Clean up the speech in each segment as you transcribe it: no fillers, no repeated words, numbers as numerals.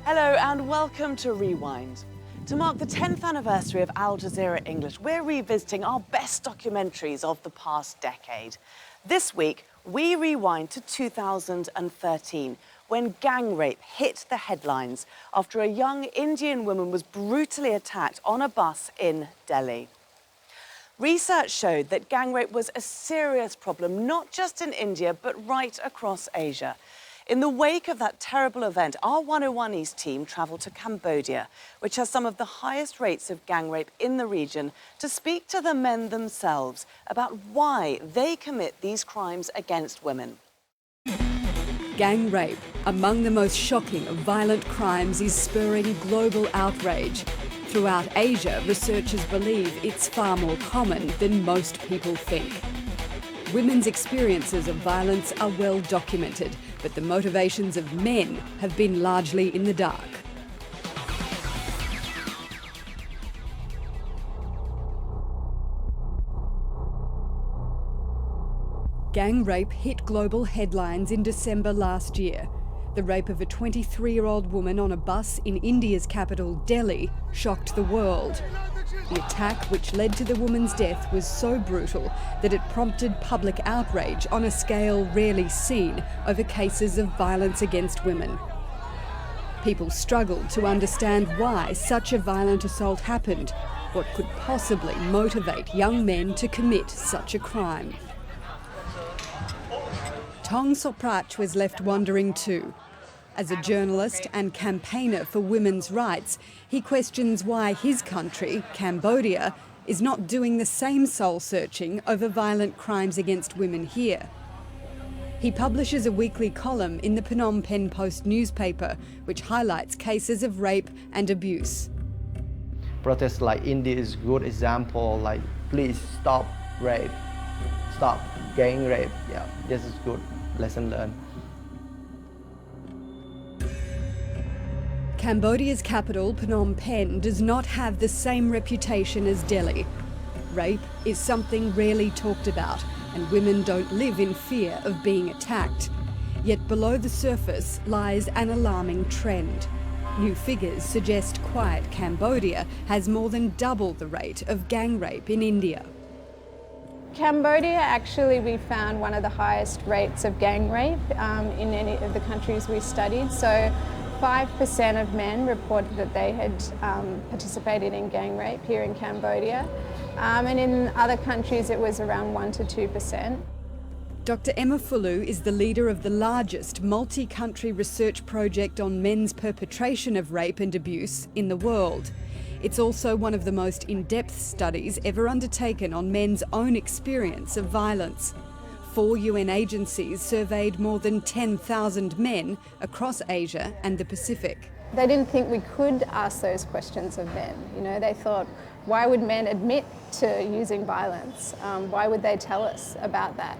Hello and welcome to Rewind. To mark the 10th anniversary of Al Jazeera English, we're revisiting our best documentaries of the past decade. This week, we rewind to 2013, when gang rape hit the headlines after a young Indian woman was brutally attacked on a bus in Delhi. Research showed that gang rape was a serious problem, not just in India, but right across Asia. In the wake of that terrible event, our 101 East team travelled to Cambodia, which has some of the highest rates of gang rape in the region, to speak to the men themselves about why they commit these crimes against women. Gang rape, among the most shocking of violent crimes, is spurring global outrage. Throughout Asia, researchers believe it's far more common than most people think. Women's experiences of violence are well documented, but the motivations of men have been largely in the dark. Gang rape hit global headlines in December last year. The rape of a 23-year-old woman on a bus in India's capital, Delhi, shocked the world. The attack, which led to the woman's death, was so brutal that it prompted public outrage on a scale rarely seen over cases of violence against women. People struggled to understand why such a violent assault happened, what could possibly motivate young men to commit such a crime. Thong Soprach was left wondering too. As a journalist and campaigner for women's rights, he questions why his country, Cambodia, is not doing the same soul-searching over violent crimes against women here. He publishes a weekly column in the Phnom Penh Post newspaper, which highlights cases of rape and abuse. Protests like India is a good example, like please stop rape, stop gang rape. Yeah, this is good lesson learned. Cambodia's capital, Phnom Penh, does not have the same reputation as Delhi. Rape is something rarely talked about, and women don't live in fear of being attacked. Yet below the surface lies an alarming trend. New figures suggest quiet Cambodia has more than double the rate of gang rape in India. Cambodia, actually, we found one of the highest rates of gang rape in any of the countries we studied. So 5% of men reported that they had participated in gang rape here in Cambodia. And in other countries, it was around 1 to 2%. Dr Emma Fulu is the leader of the largest multi-country research project on men's perpetration of rape and abuse in the world. It's also one of the most in-depth studies ever undertaken on men's own experience of violence. 4 UN agencies surveyed more than 10,000 men across Asia and the Pacific. They didn't think we could ask those questions of men. You know, they thought, why would men admit to using violence? Why would they tell us about that?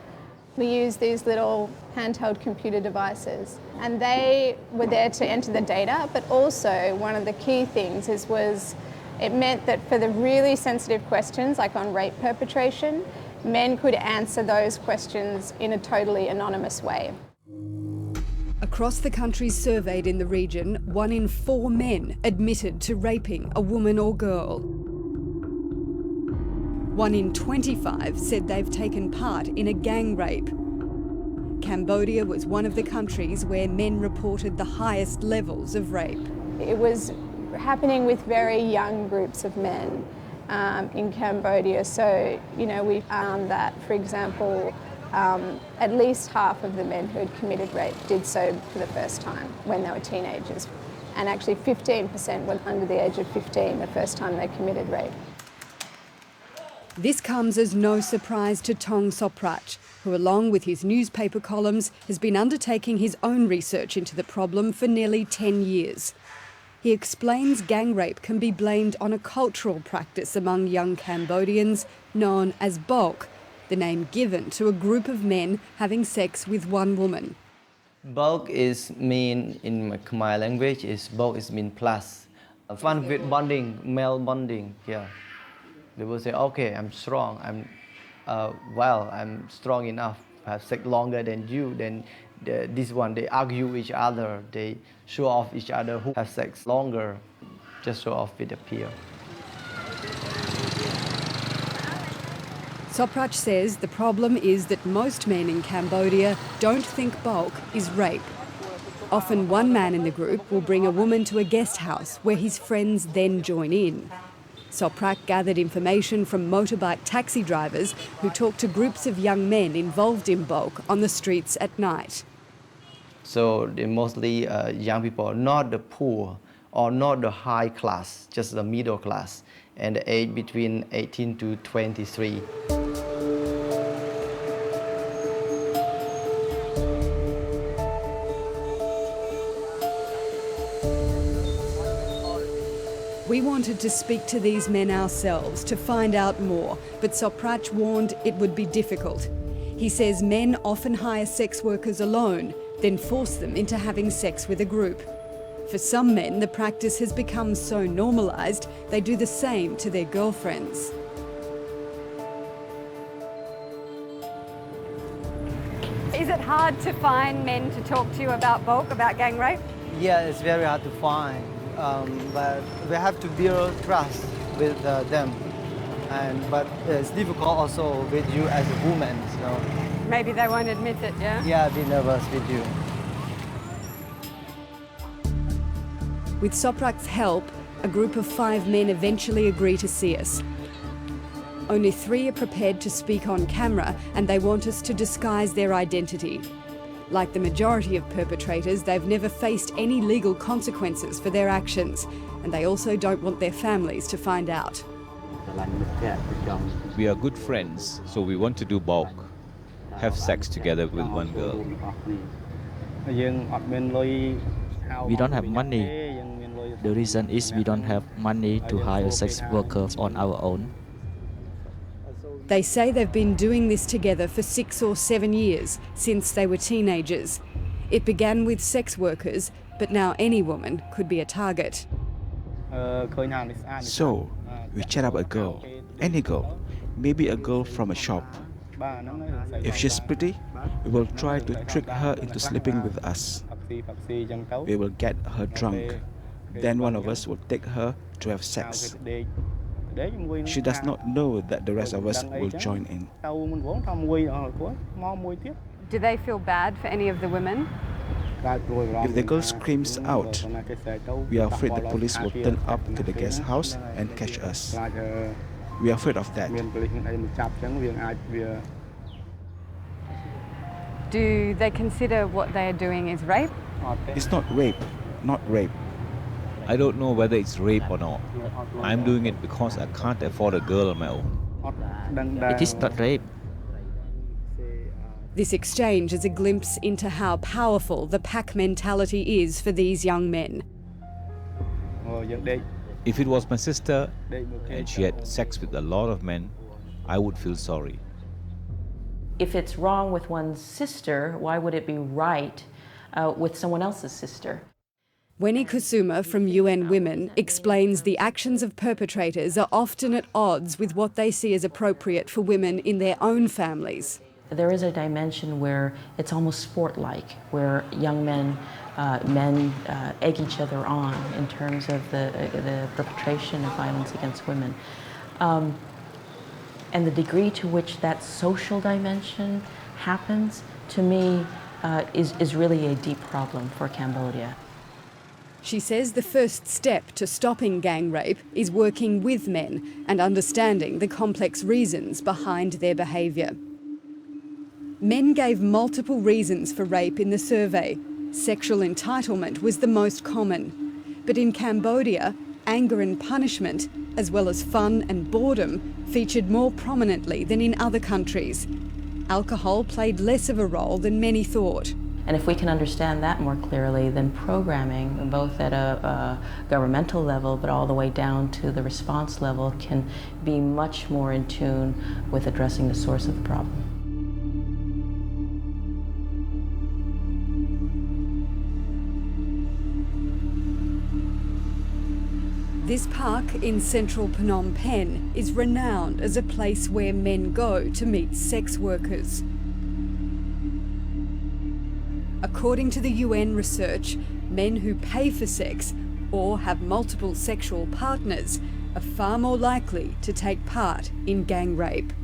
We used these little handheld computer devices, and they were there to enter the data, but also one of the key things was it meant that for the really sensitive questions, like on rape perpetration, men could answer those questions in a totally anonymous way. Across the countries surveyed in the region, 1 in 4 men admitted to raping a woman or girl. 1 in 25 said they've taken part in a gang rape. Cambodia was one of the countries where men reported the highest levels of rape. It was happening with very young groups of men in Cambodia. So, you know, we found that, for example, at least half of the men who had committed rape did so for the first time when they were teenagers. And actually 15% were under the age of 15 the first time they committed rape. This comes as no surprise to Thong Soprach, who, along with his newspaper columns, has been undertaking his own research into the problem for nearly 10 years. He explains gang rape can be blamed on a cultural practice among young Cambodians known as bulk, the name given to a group of men having sex with one woman. Bulk is mean in my Khmer language is bulk is mean plus. Fun with bonding, male bonding, yeah. They will say, okay, I'm strong, I'm strong enough to have sex longer than you, then This one, they argue with each other. They show off each other who have sex longer, just show off with the peer. Soprach says the problem is that most men in Cambodia don't think bulk is rape. Often one man in the group will bring a woman to a guest house where his friends then join in. Soprach gathered information from motorbike taxi drivers who talked to groups of young men involved in bulk on the streets at night. So they're mostly young people, not the poor or not the high class, just the middle class, and the age between 18 to 23. We wanted to speak to these men ourselves to find out more, but Soprach warned it would be difficult. He says men often hire sex workers alone, then force them into having sex with a group. For some men, the practice has become so normalised, they do the same to their girlfriends. Is it hard to find men to talk to you about bulk, about gang rape? Yeah, it's very hard to find, but we have to build trust with them. But it's difficult also with you as a woman. So. Maybe they won't admit it, yeah? Yeah, be nervous with you. With Soprach's help, a group of 5 men eventually agree to see us. Only 3 are prepared to speak on camera, and they want us to disguise their identity. Like the majority of perpetrators, they've never faced any legal consequences for their actions, and they also don't want their families to find out. We are good friends, so we want to do bulk. Have sex together with one girl. We don't have money. The reason is we don't have money to hire sex workers on our own. They say they've been doing this together for 6 or 7 years, since they were teenagers. It began with sex workers, but now any woman could be a target. So, we chat up a girl, any girl, maybe a girl from a shop. If she's pretty, we will try to trick her into sleeping with us. We will get her drunk. Then one of us will take her to have sex. She does not know that the rest of us will join in. Do they feel bad for any of the women? If the girl screams out, we are afraid the police will turn up to the guest house and catch us. We are afraid of that. Do they consider what they are doing is rape? It's not rape, not rape. I don't know whether it's rape or not. I'm doing it because I can't afford a girl on my own. It is not rape. This exchange is a glimpse into how powerful the pack mentality is for these young men. If it was my sister and she had sex with a lot of men, I would feel sorry. If it's wrong with one's sister, why would it be right with someone else's sister? WENNY KUSUMA from UN Women explains the actions of perpetrators are often at odds with what they see as appropriate for women in their own families. There is a dimension where it's almost sport-like, where young men egg each other on in terms of the perpetration of violence against women. And the degree to which that social dimension happens, to me, is really a deep problem for Cambodia. She says the first step to stopping gang rape is working with men and understanding the complex reasons behind their behaviour. Men gave multiple reasons for rape in the survey. Sexual entitlement was the most common. But in Cambodia, anger and punishment, as well as fun and boredom, featured more prominently than in other countries. Alcohol played less of a role than many thought. And if we can understand that more clearly, then programming, both at a governmental level, but all the way down to the response level, can be much more in tune with addressing the source of the problem. This park in central Phnom Penh is renowned as a place where men go to meet sex workers. according to the UN research, men who pay for sex or have multiple sexual partners are far more likely to take part in gang rape.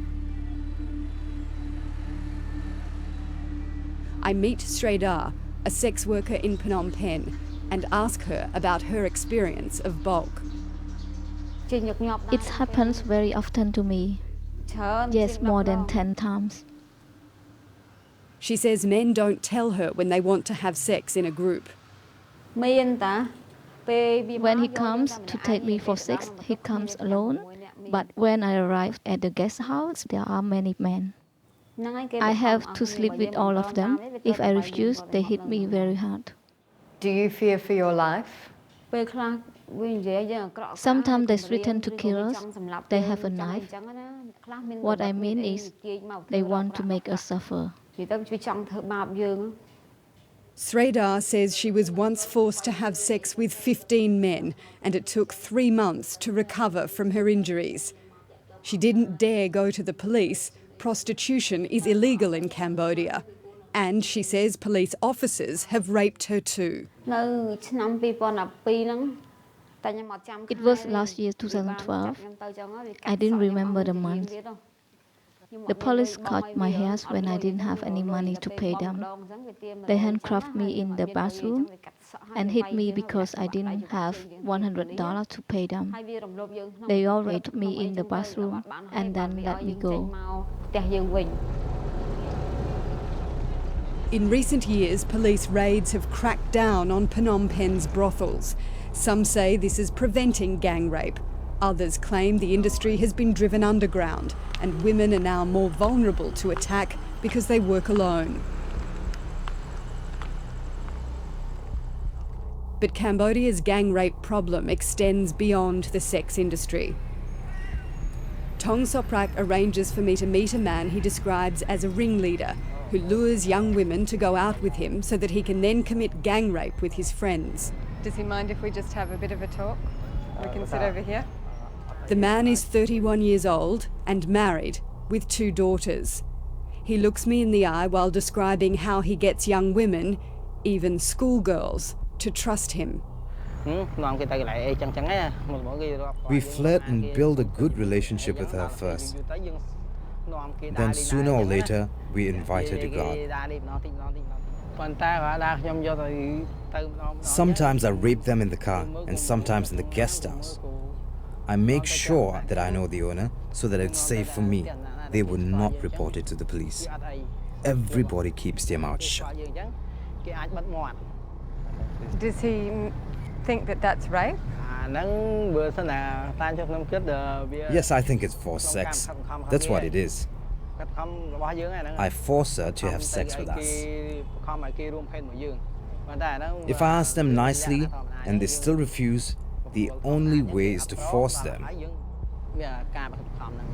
I meet Sredar, a sex worker in Phnom Penh, and ask her about her experience of bulk. It happens very often to me. Yes, more than 10 times. She says men don't tell her when they want to have sex in a group. When he comes to take me for sex, he comes alone. But when I arrive at the guest house, there are many men. I have to sleep with all of them. If I refuse, they hit me very hard. Do you fear for your life? Sometimes they threaten to kill us. They have a knife. What I mean is, they want to make us suffer. Sredar says she was once forced to have sex with 15 men, and it took 3 months to recover from her injuries. She didn't dare go to the police. Prostitution is illegal in Cambodia. And she says police officers have raped her too. It was last year, 2012. I didn't remember the month. The police cut my hair when I didn't have any money to pay them. They handcuffed me in the bathroom and hit me because I didn't have $100 to pay them. They all raped me in the bathroom and then let me go. In recent years, police raids have cracked down on Phnom Penh's brothels. Some say this is preventing gang rape. Others claim the industry has been driven underground and women are now more vulnerable to attack because they work alone. But Cambodia's gang rape problem extends beyond the sex industry. Tong Soprak arranges for me to meet a man he describes as a ringleader who lures young women to go out with him so that he can then commit gang rape with his friends. Does he mind if we just have a bit of a talk? We can sit over here. The man is 31 years old and married with 2 daughters. He looks me in the eye while describing how he gets young women, even schoolgirls, to trust him. We flirt and build a good relationship with her first. Then sooner or later, we invite her to go out. Sometimes I rape them in the car and sometimes in the guest house. I make sure that I know the owner so that it's safe for me. They would not report it to the police. Everybody keeps their mouth shut. Does he think that that's rape? Yes, I think it's forced sex. That's what it is. I force her to have sex with us. If I ask them nicely and they still refuse, the only way is to force them.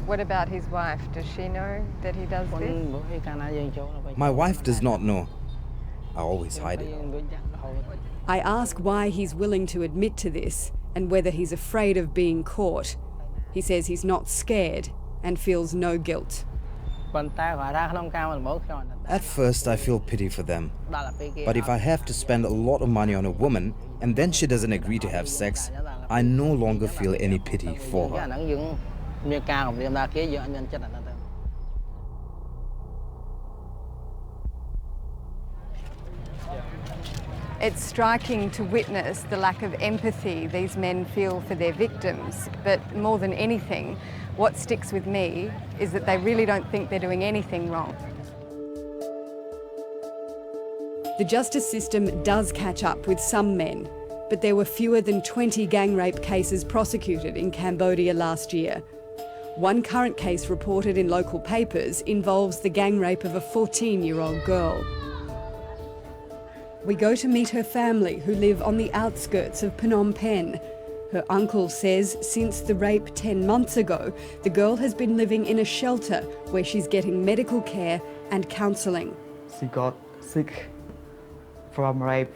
What about his wife? Does she know that he does this? My wife does not know. I always hide it. I ask why he's willing to admit to this and whether he's afraid of being caught. He says he's not scared and feels no guilt. At first, I feel pity for them. But if I have to spend a lot of money on a woman and then she doesn't agree to have sex, I no longer feel any pity for her. It's striking to witness the lack of empathy these men feel for their victims, but more than anything, what sticks with me is that they really don't think they're doing anything wrong. The justice system does catch up with some men, but there were fewer than 20 gang rape cases prosecuted in Cambodia last year. One current case reported in local papers involves the gang rape of a 14-year-old girl. We go to meet her family, who live on the outskirts of Phnom Penh. Her uncle says since the rape 10 months ago, the girl has been living in a shelter where she's getting medical care and counselling. She got sick from rape.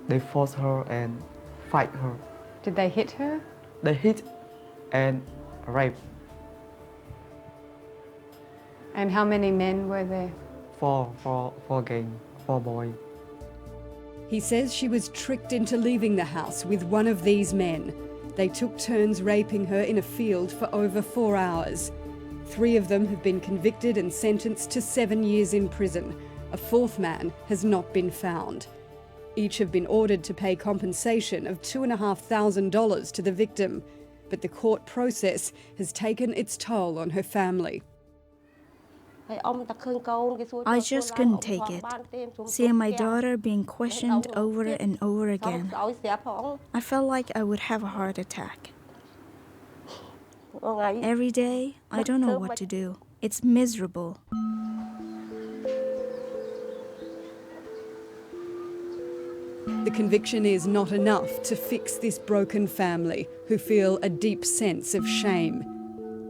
They forced her and fight her. Did they hit her? They hit and rape. And how many men were there? Four gang, 4 boys. He says she was tricked into leaving the house with one of these men. They took turns raping her in a field for over 4 hours. 3 of them have been convicted and sentenced to 7 years in prison. A 4th man has not been found. Each have been ordered to pay compensation of $2,500 to the victim, but the court process has taken its toll on her family. I just couldn't take it, seeing my daughter being questioned over and over again. I felt like I would have a heart attack. Every day, I don't know what to do. It's miserable. The conviction is not enough to fix this broken family, who feel a deep sense of shame.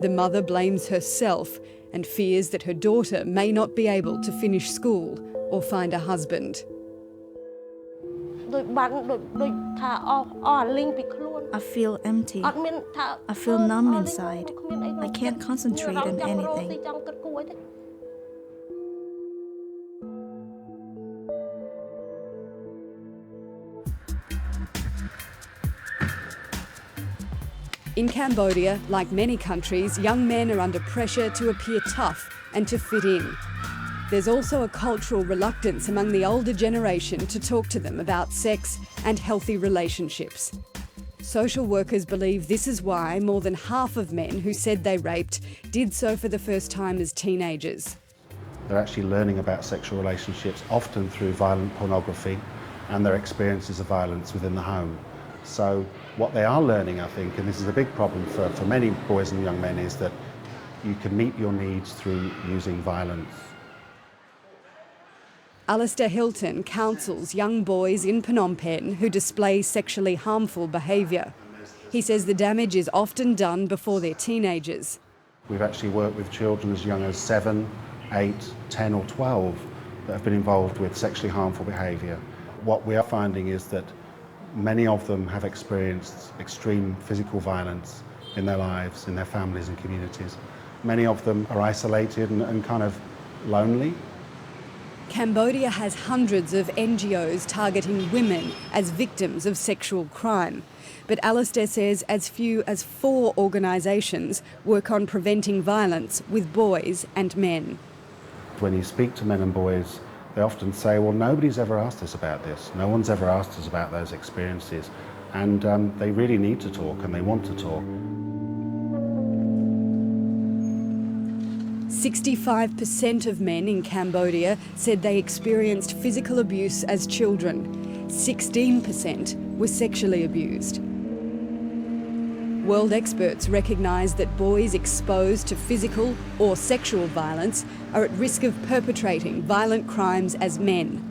The mother blames herself and fears that her daughter may not be able to finish school or find a husband. I feel empty. I feel numb inside. I can't concentrate on anything. In Cambodia, like many countries, young men are under pressure to appear tough and to fit in. There's also a cultural reluctance among the older generation to talk to them about sex and healthy relationships. Social workers believe this is why more than half of men who said they raped did so for the first time as teenagers. They're actually learning about sexual relationships, often through violent pornography and their experiences of violence within the home. So what they are learning, I think, and this is a big problem for many boys and young men, is that you can meet your needs through using violence. Alistair Hilton counsels young boys in Phnom Penh who display sexually harmful behaviour. He says the damage is often done before they're teenagers. We've actually worked with children as young as 7, 8, 10 or 12 that have been involved with sexually harmful behaviour. What we are finding is that many of them have experienced extreme physical violence in their lives, in their families and communities. Many of them are isolated and kind of lonely. Cambodia has hundreds of NGOs targeting women as victims of sexual crime. But Alistair says as few as 4 organisations work on preventing violence with boys and men. When you speak to men and boys, they often say, well, nobody's ever asked us about this. No one's ever asked us about those experiences. And they really need to talk and they want to talk. 65% of men in Cambodia said they experienced physical abuse as children. 16% were sexually abused. World experts recognise that boys exposed to physical or sexual violence are at risk of perpetrating violent crimes as men.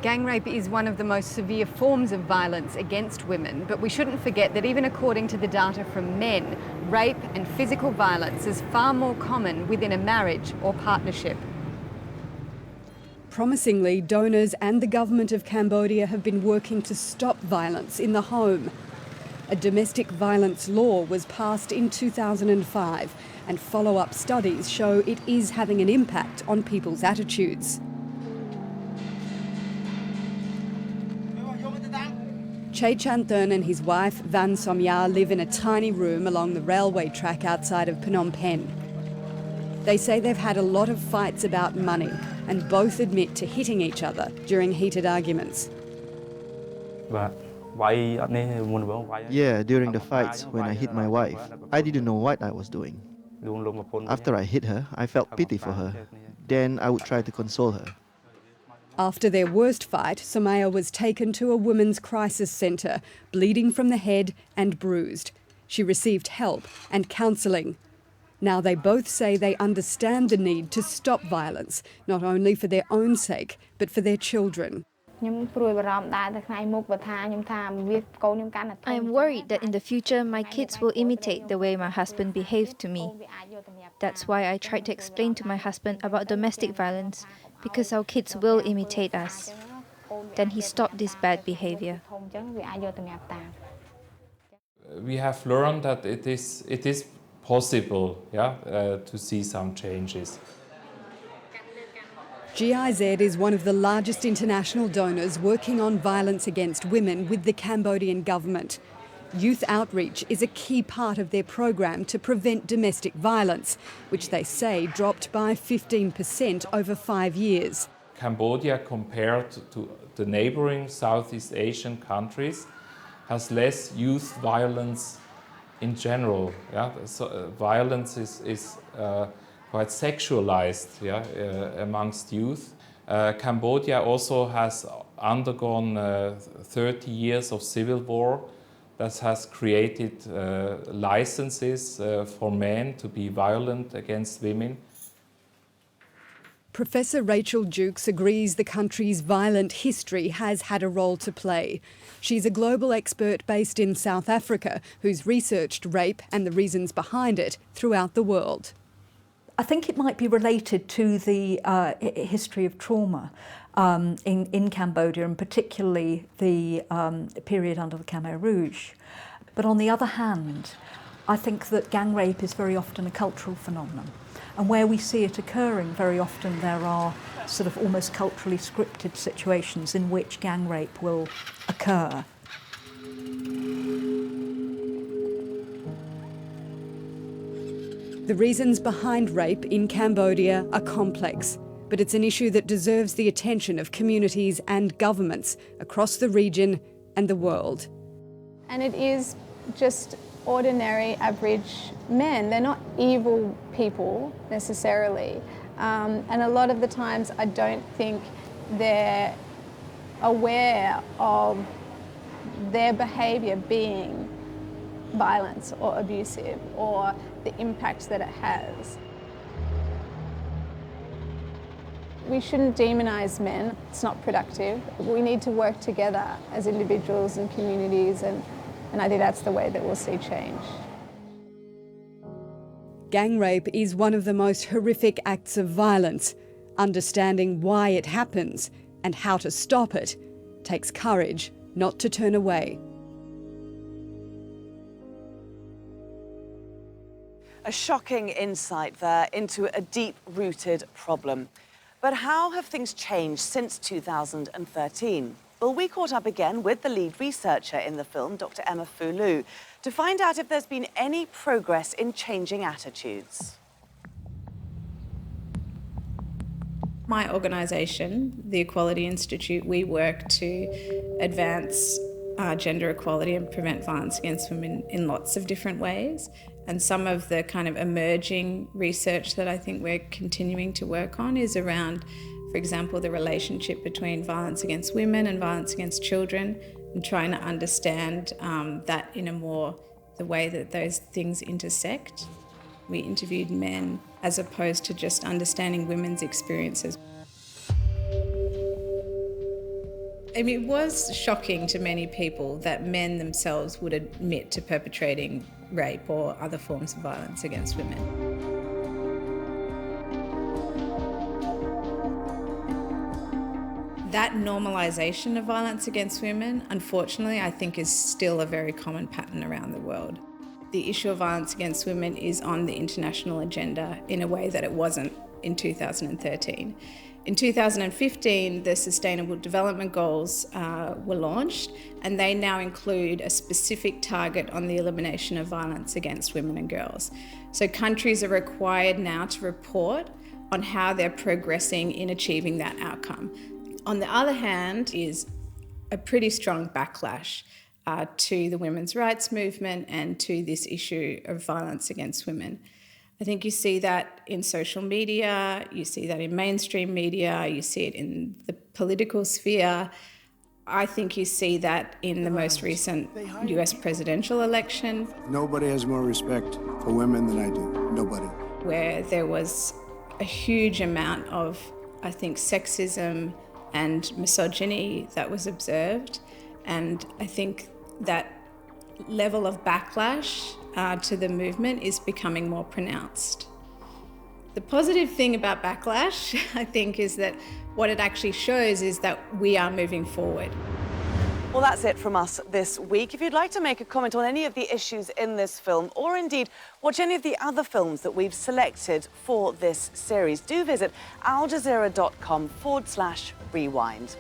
Gang rape is one of the most severe forms of violence against women, but we shouldn't forget that even according to the data from men, rape and physical violence is far more common within a marriage or partnership. Promisingly, donors and the government of Cambodia have been working to stop violence in the home. A domestic violence law was passed in 2005, and follow-up studies show it is having an impact on people's attitudes. THOEUN and his wife Van Somya live in a tiny room along the railway track outside of Phnom Penh. They say they've had a lot of fights about money and both admit to hitting each other during heated arguments. Yeah, during the fights when I hit my wife, I didn't know what I was doing. After I hit her, I felt pity for her. Then I would try to console her. After their worst fight, Somaya was taken to a women's crisis centre, bleeding from the head and bruised. She received help and counselling. Now they both say they understand the need to stop violence, not only for their own sake, but for their children. I am worried that in the future my kids will imitate the way my husband behaved to me. That's why I tried to explain to my husband about domestic violence, because our kids will imitate us. Then he stopped this bad behavior. We have learned that it is possible, to see some changes. GIZ is one of the largest international donors working on violence against women with the Cambodian government. Youth outreach is a key part of their program to prevent domestic violence, which they say dropped by 15% over 5 years. Cambodia, compared to the neighboring Southeast Asian countries, has less youth violence in general. Yeah? So, violence is quite sexualized, yeah, amongst youth. Cambodia also has undergone 30 years of civil war that has created licenses for men to be violent against women. Professor Rachel Jukes agrees the country's violent history has had a role to play. She's a global expert based in South Africa who's researched rape and the reasons behind it throughout the world. I think it might be related to the history of trauma in Cambodia, and particularly the period under the Khmer Rouge. But on the other hand, I think that gang rape is very often a cultural phenomenon. And where we see it occurring, very often there are sort of almost culturally scripted situations in which gang rape will occur. The reasons behind rape in Cambodia are complex, but it's an issue that deserves the attention of communities and governments across the region and the world. And it is just ordinary, average men. They're not evil people necessarily. And a lot of the times I don't think they're aware of their behaviour being violence or abusive or the impacts that it has. We shouldn't demonise men. It's not productive. We need to work together as individuals and communities, and I think that's the way that we'll see change. Gang rape is one of the most horrific acts of violence. Understanding why it happens and how to stop it takes courage not to turn away. A shocking insight there into a deep-rooted problem. But how have things changed since 2013? Well, we caught up again with the lead researcher in the film, Dr Emma Fulu, to find out if there's been any progress in changing attitudes. My organisation, the Equality Institute, we work to advance gender equality and prevent violence against women in lots of different ways. And some of the kind of emerging research that I think we're continuing to work on is around, for example, the relationship between violence against women and violence against children, and trying to understand that in a more, the way that those things intersect. We interviewed men as opposed to just understanding women's experiences. I mean, it was shocking to many people that men themselves would admit to perpetrating rape or other forms of violence against women. That normalisation of violence against women, unfortunately, I think is still a very common pattern around the world. The issue of violence against women is on the international agenda in a way that it wasn't in 2013. In 2015, the Sustainable Development Goals were launched, and they now include a specific target on the elimination of violence against women and girls. So countries are required now to report on how they're progressing in achieving that outcome. On the other hand, is a pretty strong backlash to the women's rights movement and to this issue of violence against women. I think you see that in social media, you see that in mainstream media, you see it in the political sphere. I think you see that in the most recent US presidential election. Nobody has more respect for women than I do, nobody. Where there was a huge amount of, I think, sexism and misogyny that was observed. And I think that level of backlash to the movement is becoming more pronounced. The positive thing about backlash, I think, is that what it actually shows is that we are moving forward. Well, that's it from us this week. If you'd like to make a comment on any of the issues in this film, or indeed watch any of the other films that we've selected for this series, do visit aljazeera.com/rewind.